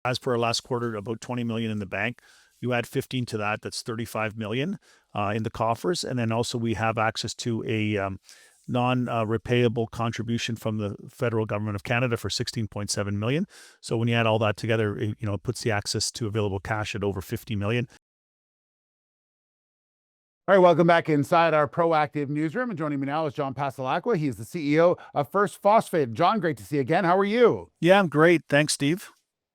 As per our last quarter, about 20 million in the bank. You add 15 to that, that's 35 million in the coffers. And then also we have access to a non-repayable contribution from the federal government of Canada for 16.7 million. So when you add all that together, it puts the access to available cash at over 50 million. All right, welcome back inside our proactive newsroom. And joining me now is John Passalacqua. He's the CEO of First Phosphate. John, great to see you again. How are you? Yeah, I'm great. Thanks, Steve.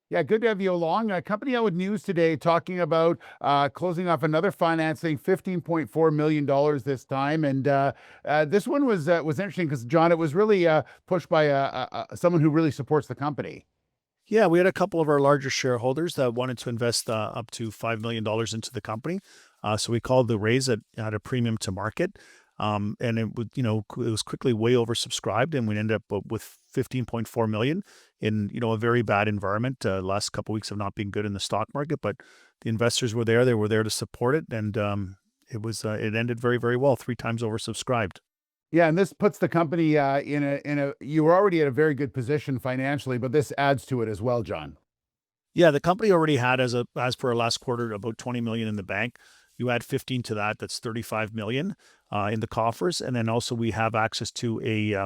Yeah, good to have you along. A company out with news today talking about closing off another financing, $15.4 million this time. And this one was interesting because, John, it was really pushed by someone who really supports the company. Yeah, we had a couple of our larger shareholders that wanted to invest up to $5 million into the company. So we called the raise at a premium to market. And it was quickly way oversubscribed, and we ended up with 15.4 million in, a very bad environment. Last couple of weeks have not been good in the stock market, but the investors were there. They were there to support it. And it ended very, very well, 3 times oversubscribed. Yeah, and this puts the company you were already at a very good position financially, but this adds to it as well, John. Yeah, the company already had, as per our last quarter, about 20 million in the bank. You add 15 to that, that's 35 million in the coffers. And then also we have access to a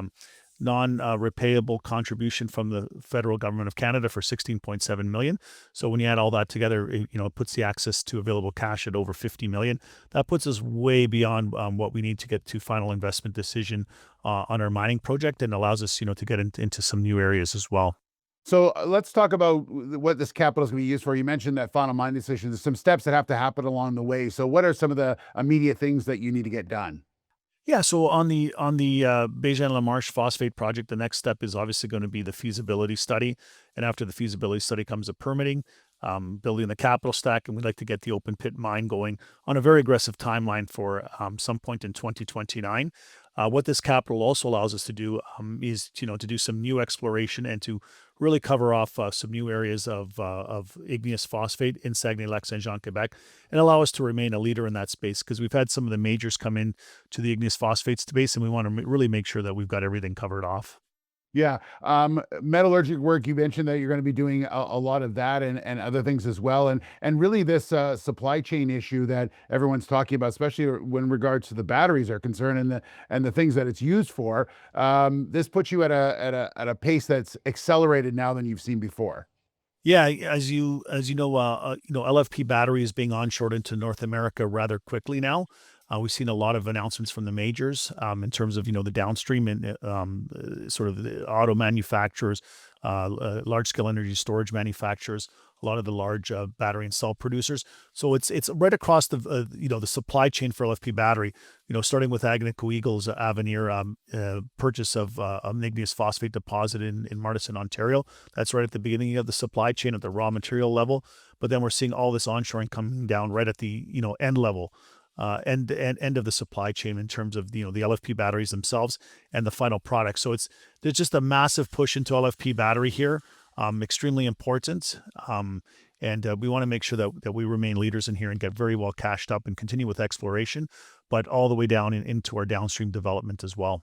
non-repayable contribution from the federal government of Canada for 16.7 million. So when you add all that together, it puts the access to available cash at over 50 million. That puts us way beyond what we need to get to final investment decision on our mining project, and allows us, to get into some new areas as well. So let's talk about what this capital is going to be used for. You mentioned that final mining decision. There's some steps that have to happen along the way. So what are some of the immediate things that you need to get done? Yeah, so on the Bégin-Lamarche phosphate project, the next step is obviously going to be the feasibility study. And after the feasibility study comes the permitting, building the capital stack, and we'd like to get the open pit mine going on a very aggressive timeline for some point in 2029. What this capital also allows us to do is to do some new exploration and to really cover off some new areas of igneous phosphate in Saguenay-Lac-Saint-Jean, Quebec, and allow us to remain a leader in that space, because we've had some of the majors come in to the igneous phosphate space, and we want to really make sure that we've got everything covered off. Yeah. Metallurgic work, you mentioned that you're going to be doing a lot of that and other things as well. And really this supply chain issue that everyone's talking about, especially when regards to the batteries are concerned and the things that it's used for. This puts you at a pace that's accelerated now than you've seen before. Yeah, as you know, LFP battery is being onshored into North America rather quickly now. We've seen a lot of announcements from the majors in terms of the downstream and sort of the auto manufacturers, large scale energy storage manufacturers, a lot of the large battery and cell producers. So it's right across the the supply chain for LFP battery. Starting with igneous Avenir purchase of an igneous phosphate deposit in Martison, Ontario. That's right at the beginning of the supply chain at the raw material level. But then we're seeing all this onshoring coming down right at the end level. End of the supply chain in terms of the LFP batteries themselves and the final product. So there's just a massive push into LFP battery here, extremely important. And we want to make sure that we remain leaders in here and get very well cashed up and continue with exploration, but all the way down into our downstream development as well.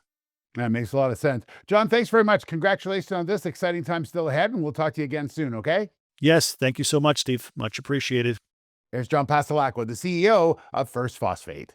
That makes a lot of sense. John, thanks very much. Congratulations on this exciting time still ahead, and we'll talk to you again soon, okay? Yes, thank you so much, Steve. Much appreciated. There's John Passalacqua, the CEO of First Phosphate.